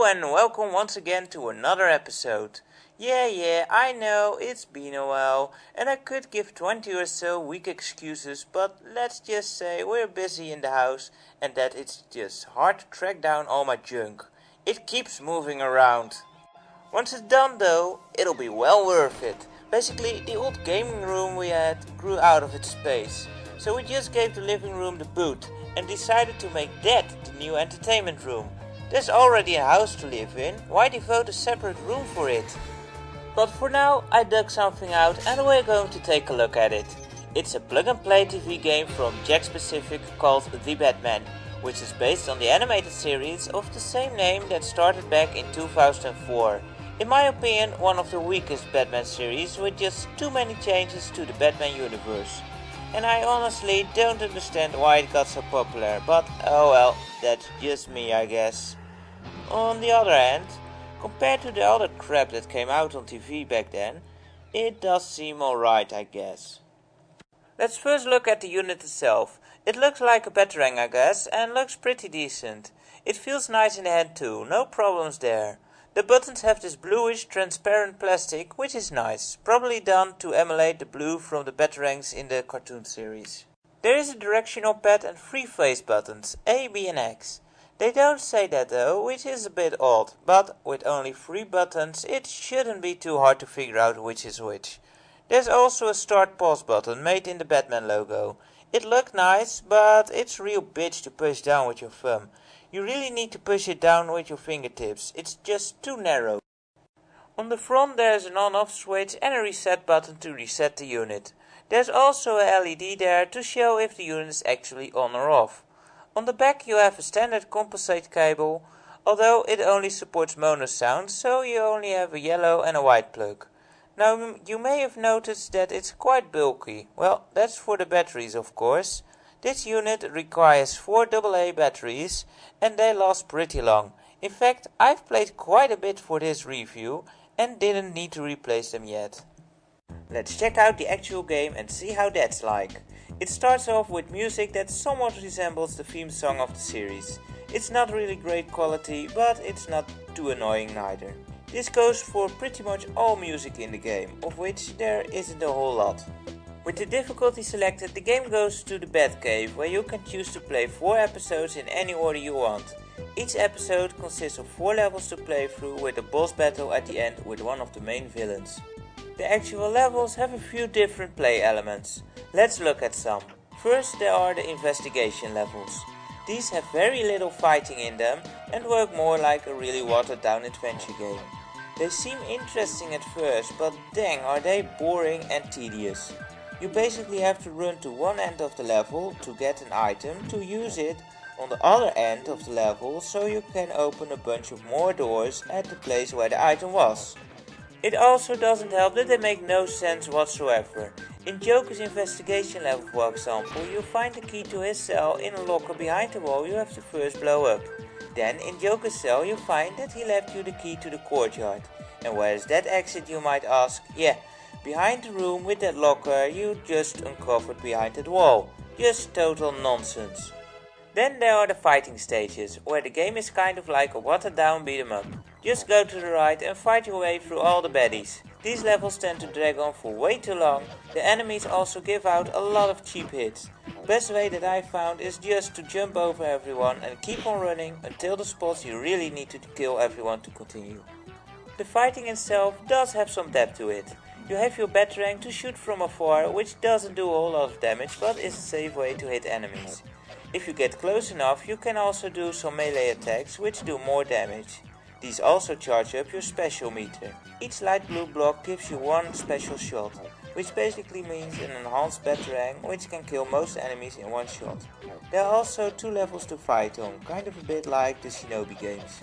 Hello and welcome once again to another episode. Yeah, I know it's been a while and I could give 20 or so weak excuses, but let's just say we're busy in the house and that it's just hard to track down all my junk. It keeps moving around. Once it's done though, it'll be well worth it. Basically, the old gaming room we had grew out of its space, so we just gave the living room the boot and decided to make that the new entertainment room. There's already a house to live in, why devote a separate room for it? But for now, I dug something out and we're going to take a look at it. It's a plug-and-play TV game from Jack Pacific called The Batman, which is based on the animated series of the same name that started back in 2004. In my opinion, one of the weakest Batman series with just too many changes to the Batman universe. And I honestly don't understand why it got so popular, but oh well, that's just me I guess. On the other hand, compared to the other crap that came out on TV back then, it does seem alright I guess. Let's first look at the unit itself. It looks like a Batarang I guess, and looks pretty decent. It feels nice in the hand too, no problems there. The buttons have this bluish transparent plastic, which is nice, probably done to emulate the blue from the Batarangs in the cartoon series. There is a directional pad and 3 face buttons, A, B and X. They don't say that though, which is a bit odd, but with only 3 buttons it shouldn't be too hard to figure out which is which. There's also a start pause button made in the Batman logo. It looked nice, but it's a real bitch to push down with your thumb. You really need to push it down with your fingertips, it's just too narrow. On the front there's an on-off switch and a reset button to reset the unit. There's also a LED there to show if the unit is actually on or off. On the back you have a standard compensate cable, although it only supports mono sound, so you only have a yellow and a white plug. Now you may have noticed that it's quite bulky. Well, that's for the batteries of course. This unit requires 4 AA batteries and they last pretty long. In fact, I've played quite a bit for this review and didn't need to replace them yet. Let's check out the actual game and see how that's like. It starts off with music that somewhat resembles the theme song of the series. It's not really great quality, but it's not too annoying neither. This goes for pretty much all music in the game, of which there isn't a whole lot. With the difficulty selected, the game goes to the Batcave, where you can choose to play 4 episodes in any order you want. Each episode consists of 4 levels to play through with a boss battle at the end with one of the main villains. The actual levels have a few different play elements. Let's look at some. First there are the investigation levels. These have very little fighting in them and work more like a really watered down adventure game. They seem interesting at first, but dang are they boring and tedious. You basically have to run to one end of the level to get an item to use it on the other end of the level so you can open a bunch of more doors at the place where the item was. It also doesn't help that they make no sense whatsoever. In Joker's investigation level for example, you find the key to his cell in a locker behind the wall you have to first blow up. Then in Joker's cell you find that he left you the key to the courtyard. And where is that exit you might ask? Yeah, behind the room with that locker you just uncovered behind that wall. Just total nonsense. Then there are the fighting stages, where the game is kind of like a watered down beat 'em up. Just go to the right and fight your way through all the baddies. These levels tend to drag on for way too long. The enemies also give out a lot of cheap hits. Best way that I found is just to jump over everyone and keep on running until the spots you really need to kill everyone to continue. The fighting itself does have some depth to it. You have your Batarang to shoot from afar, which doesn't do a whole lot of damage but is a safe way to hit enemies. If you get close enough you can also do some melee attacks which do more damage. These also charge up your special meter. Each light blue block gives you one special shot, which basically means an enhanced Batarang which can kill most enemies in one shot. There are also 2 levels to fight on, kind of a bit like the Shinobi games.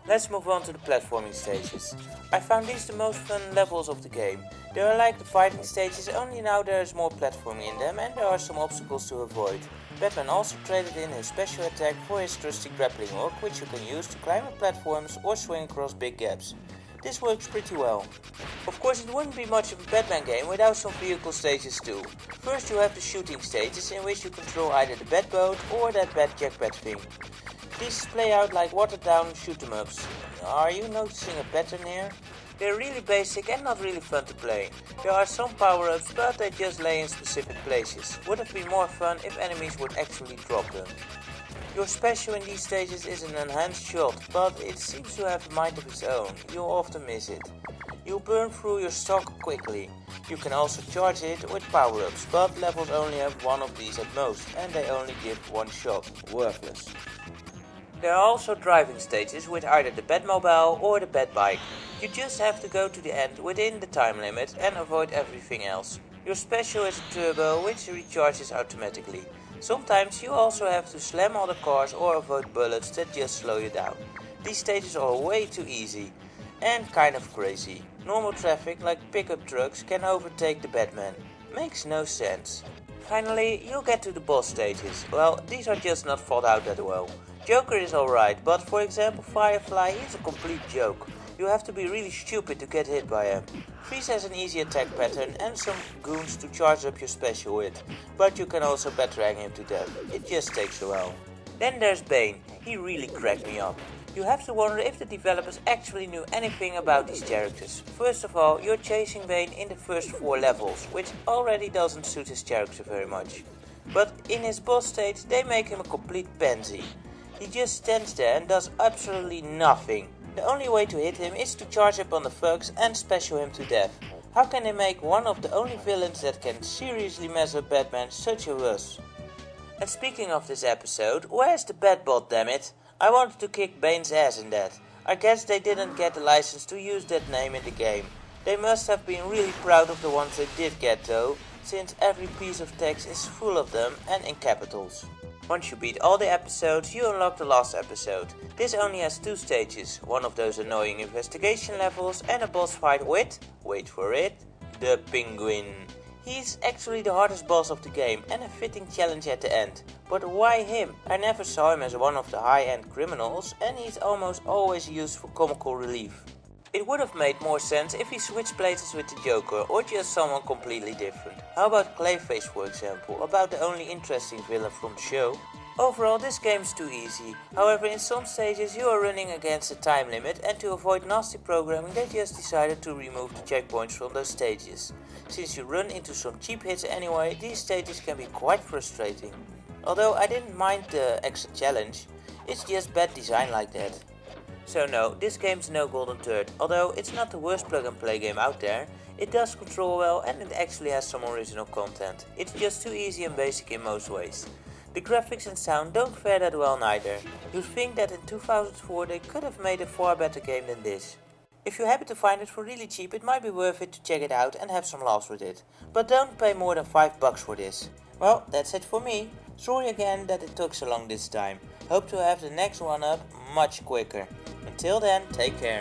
Let's move on to the platforming stages. I found these the most fun levels of the game. They are like the fighting stages, only now there is more platforming in them and there are some obstacles to avoid. Batman also traded in his special attack for his trusty grappling hook, which you can use to climb up platforms or swing across big gaps. This works pretty well. Of course it wouldn't be much of a Batman game without some vehicle stages too. First you have the shooting stages in which you control either the Batboat or that Batjack Bat thing. These play out like watered down shoot 'em ups. Are you noticing a pattern here? They're really basic and not really fun to play. There are some power-ups, but they just lay in specific places. Would have been more fun if enemies would actually drop them. Your special in these stages is an enhanced shot, but it seems to have a mind of its own. You'll often miss it. You'll burn through your stock quickly. You can also charge it with power-ups, but levels only have one of these at most, and they only give one shot. Worthless. There are also driving stages with either the Batmobile or the Batbike. You just have to go to the end within the time limit and avoid everything else. Your special is a turbo which recharges automatically. Sometimes you also have to slam other cars or avoid bullets that just slow you down. These stages are way too easy and kind of crazy. Normal traffic like pickup trucks can overtake the Batman. Makes no sense. Finally, you'll get to the boss stages. Well, these are just not thought out that well. Joker is alright, but for example Firefly is a complete joke. You have to be really stupid to get hit by him. Freeze has an easy attack pattern and some goons to charge up your special with, but you can also batarang him to death. It just takes a while. Then there's Bane. He really cracked me up. You have to wonder if the developers actually knew anything about these characters. First of all, you're chasing Bane in the first 4 levels, which already doesn't suit his character very much. But in his boss stage, they make him a complete pansy. He just stands there and does absolutely nothing. The only way to hit him is to charge up on the thugs and special him to death. How can they make one of the only villains that can seriously mess up Batman such a wuss? And speaking of this episode, where's the Batbot, dammit? I wanted to kick Bane's ass in that. I guess they didn't get the license to use that name in the game. They must have been really proud of the ones they did get though, since every piece of text is full of them and in capitals. Once you beat all the episodes, you unlock the last episode. This only has 2 stages, one of those annoying investigation levels and a boss fight with, wait for it, the Penguin. He's actually the hardest boss of the game and a fitting challenge at the end. But why him? I never saw him as one of the high-end criminals and he's almost always used for comical relief. It would have made more sense if he switched places with the Joker or just someone completely different. How about Clayface for example, about the only interesting villain from the show? Overall, this game's too easy. However, in some stages you are running against a time limit and to avoid nasty programming they just decided to remove the checkpoints from those stages. Since you run into some cheap hits anyway, these stages can be quite frustrating. Although I didn't mind the extra challenge, it's just bad design like that. So no, this game's no golden turd. Although it's not the worst plug and play game out there, it does control well and it actually has some original content. It's just too easy and basic in most ways. The graphics and sound don't fare that well neither. You'd think that in 2004 they could have made a far better game than this. If you happen to find it for really cheap, it might be worth it to check it out and have some laughs with it. But don't pay more than $5 for this. Well, that's it for me. Sorry again that it took so long this time. Hope to have the next one up much quicker. Until then, take care.